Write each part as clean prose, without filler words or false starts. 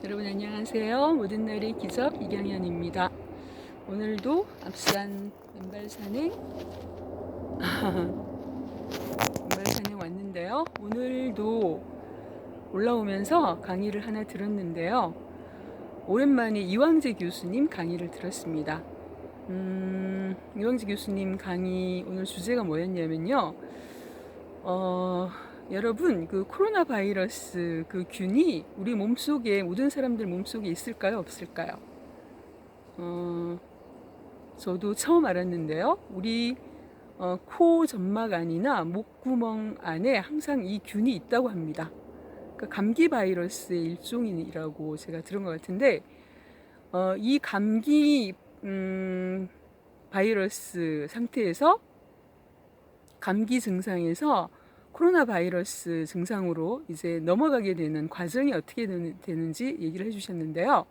여러분 안녕하세요. 모든 날의 기적 이경현입니다. 오늘도 앞산 맨발 산행 왔는데요. 오늘도 올라오면서 강의를 하나 들었는데요. 오랜만에 이왕재 교수님 강의를 들었습니다. 이왕재 교수님 강의 오늘 주제가 뭐였냐면요. 여러분, 그 코로나 바이러스 그 균이 우리 몸속에, 모든 사람들 몸속에 있을까요? 없을까요? 저도 처음 알았는데요. 우리 코 점막 안이나 목구멍 안에 항상 이 균이 있다고 합니다. 그러니까 감기 바이러스의 일종이라고 제가 들은 것 같은데, 이 감기 바이러스 상태에서 감기 증상에서 코로나 바이러스 증상으로 이제 넘어가게 되는 과정이 어떻게 되는지 얘기를 해주셨는데요.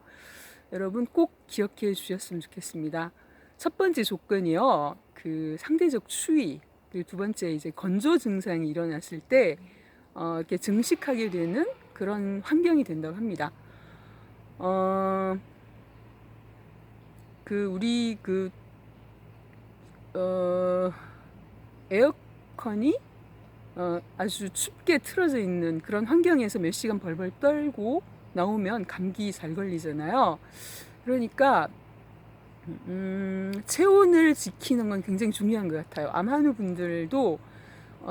여러분 꼭 기억해 주셨으면 좋겠습니다. 첫 번째 조건이요. 그 상대적 추위. 그리고 두 번째 이제 건조 증상이 일어났을 때 이렇게 증식하게 되는 그런 환경이 된다고 합니다. 우리 에어컨이 아주 춥게 틀어져 있는 그런 환경에서 몇 시간 벌벌 떨고 나오면 감기 잘 걸리잖아요. 그러니까 체온을 지키는 건 굉장히 중요한 것 같아요. 암환우 분들도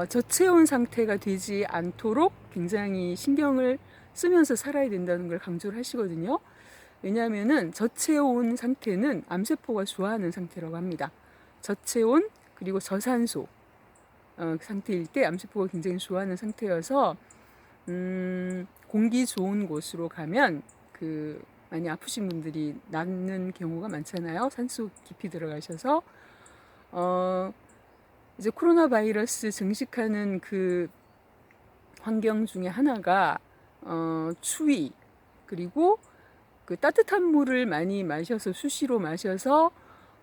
저체온 상태가 되지 않도록 굉장히 신경을 쓰면서 살아야 된다는 걸 강조를 하시거든요. 왜냐하면은 저체온 상태는 암세포가 좋아하는 상태라고 합니다. 저체온 그리고 저산소 상태일 때 암세포가 굉장히 좋아하는 상태여서 공기 좋은 곳으로 가면 많이 아프신 분들이 낫는 경우가 많잖아요. 산속 깊이 들어가셔서 이제 코로나 바이러스 증식하는 그 환경 중에 하나가 추위 그리고 그 따뜻한 물을 많이 마셔서 수시로 마셔서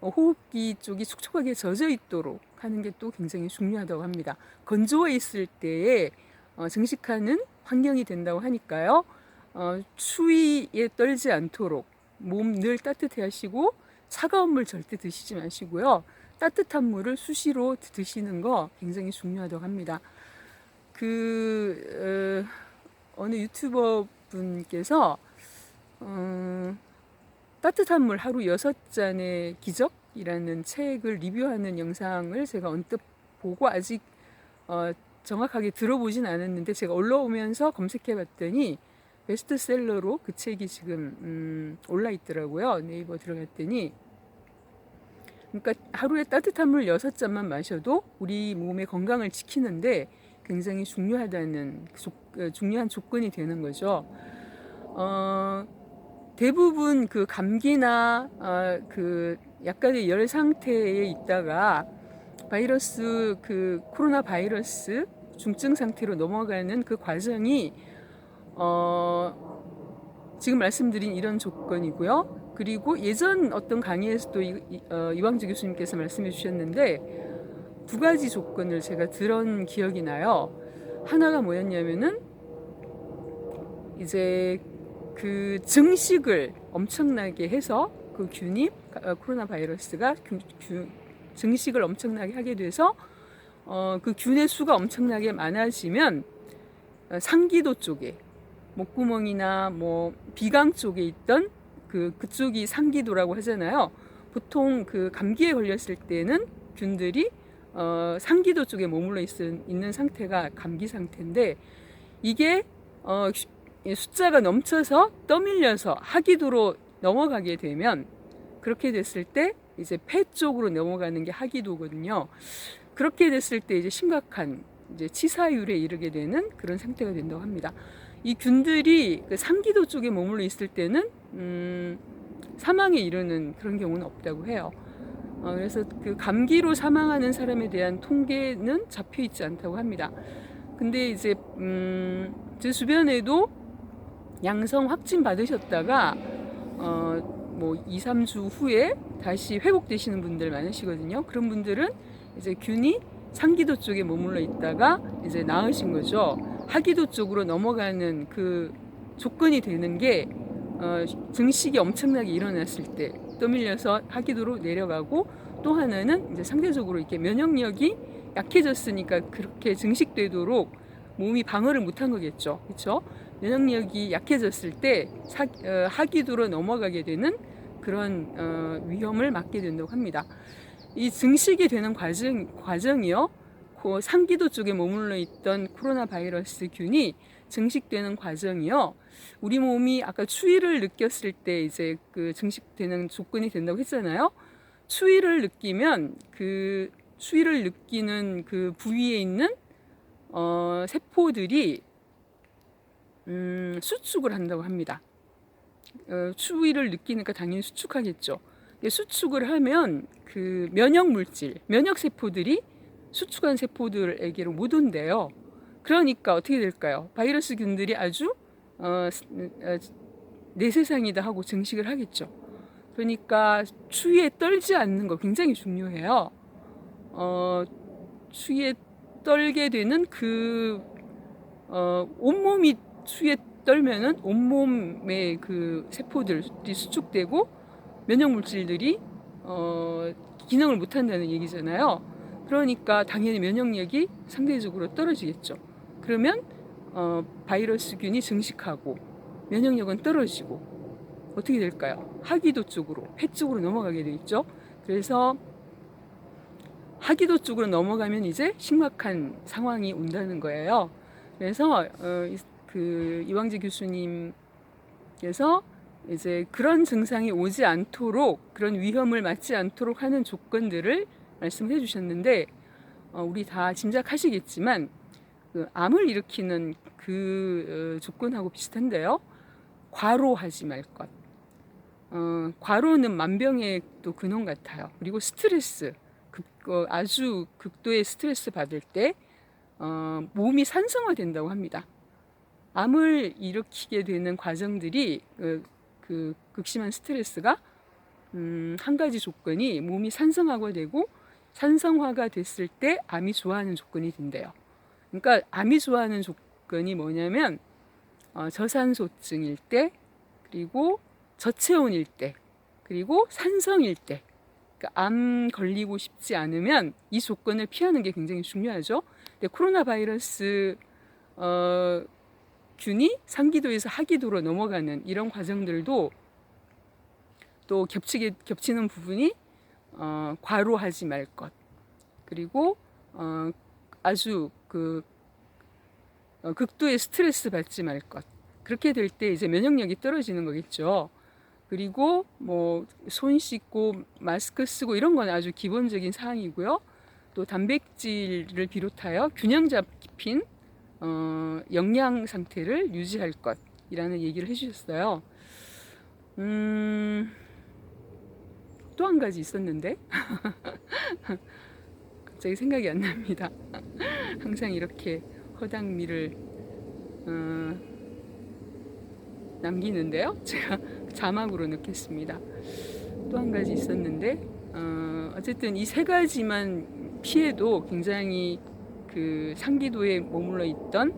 호흡기 쪽이 촉촉하게 젖어 있도록 하는 게 또 굉장히 중요하다고 합니다. 건조해 있을 때에 증식하는 환경이 된다고 하니까요. 추위에 떨지 않도록 몸 늘 따뜻해 하시고 차가운 물 절대 드시지 마시고요. 따뜻한 물을 수시로 드시는 거 굉장히 중요하다고 합니다. 어느 유튜버 분께서 따뜻한 물 하루 6잔의 기적이라는 책을 리뷰하는 영상을 제가 언뜻 보고 아직 정확하게 들어보진 않았는데 제가 올라오면서 검색해 봤더니 베스트셀러로 그 책이 지금 올라 있더라고요. 네이버 들어갔더니. 그러니까 하루에 따뜻한 물 6잔만 마셔도 우리 몸의 건강을 지키는데 굉장히 중요한 조건이 되는 거죠. 대부분 그 감기나 그 약간의 열 상태에 있다가 바이러스 코로나 바이러스 중증 상태로 넘어가는 그 과정이 지금 말씀드린 이런 조건이고요. 그리고 예전 어떤 강의에서도 이왕재 교수님께서 말씀해 주셨는데 두 가지 조건을 제가 들은 기억이 나요. 하나가 뭐였냐면은 이제 그 증식을 엄청나게 해서 그 균이 코로나 바이러스가 증식을 엄청나게 하게 돼서 그 균의 수가 엄청나게 많아지면 상기도 쪽에 목구멍이나 뭐 비강 쪽에 있던 그쪽이 상기도라고 하잖아요. 보통 그 감기에 걸렸을 때는 균들이 상기도 쪽에 머물러 있는 상태가 감기 상태인데 이게 숫자가 넘쳐서 떠밀려서 하기도로 넘어가게 되면 그렇게 됐을 때 이제 폐 쪽으로 넘어가는 게 하기도거든요. 그렇게 됐을 때 이제 심각한 이제 치사율에 이르게 되는 그런 상태가 된다고 합니다. 이 균들이 그 상기도 쪽에 머물러 있을 때는 사망에 이르는 그런 경우는 없다고 해요. 그래서 그 감기로 사망하는 사람에 대한 통계는 잡혀 있지 않다고 합니다. 근데 이제 제 주변에도 양성 확진 받으셨다가 뭐 2, 3주 후에 다시 회복되시는 분들 많으시거든요. 그런 분들은 이제 균이 상기도 쪽에 머물러 있다가 이제 나으신 거죠. 하기도 쪽으로 넘어가는 그 조건이 되는 게 증식이 엄청나게 일어났을 때 떠밀려서 하기도로 내려가고, 또 하나는 이제 상대적으로 이렇게 면역력이 약해졌으니까 그렇게 증식되도록 몸이 방어를 못한 거겠죠. 그렇죠? 면역력이 약해졌을 때 하기도로 넘어가게 되는 그런 위험을 맞게 된다고 합니다. 이 증식이 되는 과정이요, 그 상기도 쪽에 머물러 있던 코로나 바이러스 균이 증식되는 과정이요, 우리 몸이 아까 추위를 느꼈을 때 이제 그 증식되는 조건이 된다고 했잖아요. 추위를 느끼면 그 추위를 느끼는 그 부위에 있는 세포들이 수축을 한다고 합니다. 추위를 느끼니까 당연히 수축하겠죠. 수축을 하면 그 면역 물질, 면역 세포들이 수축한 세포들에게로 못 온대요. 그러니까 어떻게 될까요? 바이러스 균들이 아주 내 세상이다 하고 증식을 하겠죠. 그러니까 추위에 떨지 않는 거 굉장히 중요해요. 추위에 떨게 되는 그 온몸이 추위에 떨면은 온몸의 그 세포들이 수축되고 면역 물질들이 기능을 못 한다는 얘기잖아요. 그러니까 당연히 면역력이 상대적으로 떨어지겠죠. 그러면 바이러스균이 증식하고 면역력은 떨어지고 어떻게 될까요? 하기도 쪽으로, 폐 쪽으로 넘어가게 되겠죠. 그래서 하기도 쪽으로 넘어가면 이제 심각한 상황이 온다는 거예요. 그래서 그 이광재 교수님께서 이제 그런 증상이 오지 않도록, 그런 위험을 맞지 않도록 하는 조건들을 말씀해 주셨는데, 우리 다 짐작하시겠지만 그 암을 일으키는 그 조건하고 비슷한데요. 과로하지 말 것. 과로는 만병의 또 근원 같아요. 그리고 스트레스, 아주 극도의 스트레스 받을 때 몸이 산성화된다고 합니다. 암을 일으키게 되는 과정들이 그 극심한 스트레스가 한 가지 조건이 몸이 산성화가 되고, 산성화가 됐을 때 암이 좋아하는 조건이 된대요. 그러니까 암이 좋아하는 조건이 뭐냐면 저산소증일 때, 그리고 저체온일 때, 그리고 산성일 때. 그러니까 암 걸리고 싶지 않으면 이 조건을 피하는 게 굉장히 중요하죠. 근데 코로나 바이러스 균이 상기도에서 하기도로 넘어가는 이런 과정들도 또 겹치는 부분이 과로하지 말 것, 그리고 아주 그 극도의 스트레스 받지 말 것. 그렇게 될 때 이제 면역력이 떨어지는 거겠죠. 그리고 뭐 손 씻고 마스크 쓰고 이런 건 아주 기본적인 사항이고요. 또 단백질을 비롯하여 균형 잡힌 영양 상태를 유지할 것이라는 얘기를 해주셨어요. 또 한 가지 있었는데 갑자기 생각이 안 납니다. 항상 이렇게 허당미를 남기는데요. 제가 자막으로 넣겠습니다. 또 한 가지 있었는데 어쨌든 이 세 가지만 피해도 굉장히 그 상기도에 머물러 있던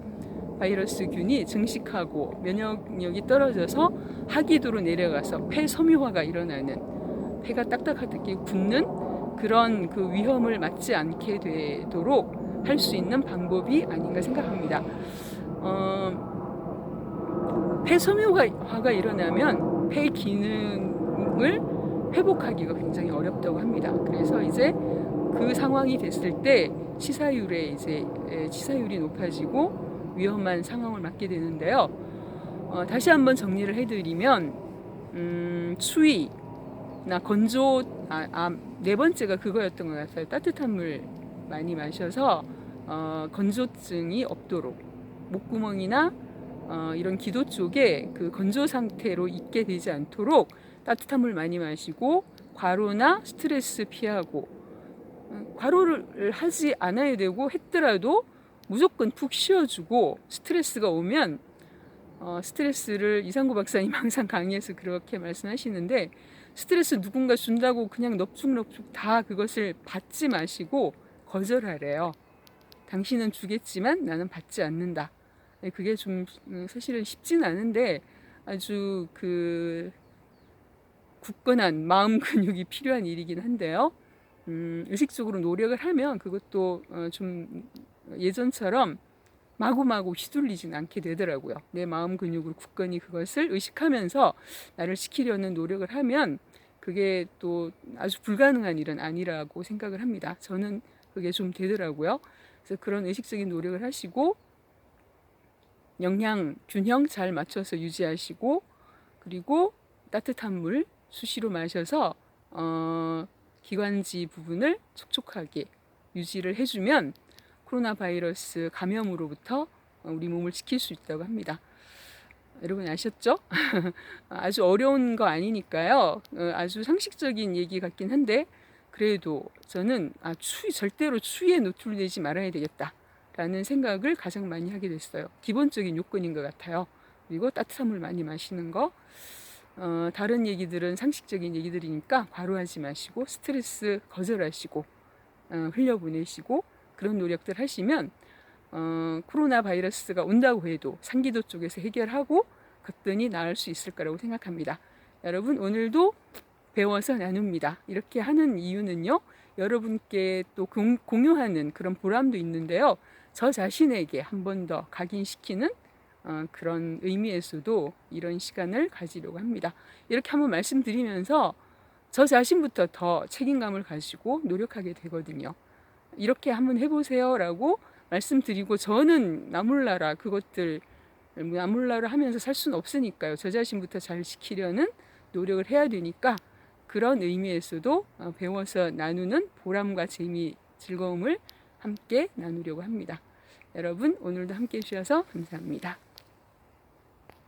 바이러스 균이 증식하고 면역력이 떨어져서 하기도로 내려가서 폐 섬유화가 일어나는, 폐가 딱딱하게 굳는 그런 그 위험을 맞지 않게 되도록 할 수 있는 방법이 아닌가 생각합니다. 폐 섬유화가 일어나면 폐 기능을 회복하기가 굉장히 어렵다고 합니다. 그래서 이제 그 상황이 됐을 때 치사율이 높아지고 위험한 상황을 맞게 되는데요. 다시 한번 정리를 해드리면 추위나 건조, 네 번째가 그거였던 것 같아요. 따뜻한 물 많이 마셔서 건조증이 없도록, 목구멍이나 이런 기도 쪽에 그 건조 상태로 있게 되지 않도록 따뜻한 물 많이 마시고, 과로나 스트레스 피하고, 과로를 하지 않아야 되고 했더라도 무조건 푹 쉬어주고, 스트레스가 오면 스트레스를 이상구 박사님 항상 강의에서 그렇게 말씀하시는데, 스트레스 누군가 준다고 그냥 넙죽넙죽 다 그것을 받지 마시고 거절하래요. 당신은 주겠지만 나는 받지 않는다. 그게 좀 사실은 쉽진 않은데 아주 그 굳건한 마음 근육이 필요한 일이긴 한데요. 의식적으로 노력을 하면 그것도 좀 예전처럼 마구마구 휘둘리진 않게 되더라고요. 내 마음 근육으로 굳건히 그것을 의식하면서 나를 시키려는 노력을 하면 그게 또 아주 불가능한 일은 아니라고 생각을 합니다. 저는 그게 좀 되더라고요. 그래서 그런 의식적인 노력을 하시고 영양 균형 잘 맞춰서 유지하시고, 그리고 따뜻한 물 수시로 마셔서 기관지 부분을 촉촉하게 유지를 해주면 코로나 바이러스 감염으로부터 우리 몸을 지킬 수 있다고 합니다. 여러분 아셨죠? 아주 어려운 거 아니니까요. 아주 상식적인 얘기 같긴 한데 그래도 저는 절대로 추위에 노출되지 말아야 되겠다라는 생각을 가장 많이 하게 됐어요. 기본적인 요건인 것 같아요. 그리고 따뜻한 물 많이 마시는 거. 다른 얘기들은 상식적인 얘기들이니까 과로하지 마시고 스트레스 거절하시고 흘려보내시고 그런 노력들 하시면 코로나 바이러스가 온다고 해도 상기도 쪽에서 해결하고 거뜬히 나을 수 있을 거라고 생각합니다. 여러분 오늘도 배워서 나눕니다. 이렇게 하는 이유는요. 여러분께 또 공유하는 그런 보람도 있는데요. 저 자신에게 한 번 더 각인시키는 그런 의미에서도 이런 시간을 가지려고 합니다. 이렇게 한번 말씀드리면서 저 자신부터 더 책임감을 가지고 노력하게 되거든요. 이렇게 한번 해보세요 라고 말씀드리고 저는 나몰라라 그것들 나몰라라 하면서 살 수는 없으니까요. 저 자신부터 잘 지키려는 노력을 해야 되니까 그런 의미에서도 배워서 나누는 보람과 재미, 즐거움을 함께 나누려고 합니다. 여러분 오늘도 함께 해주셔서 감사합니다.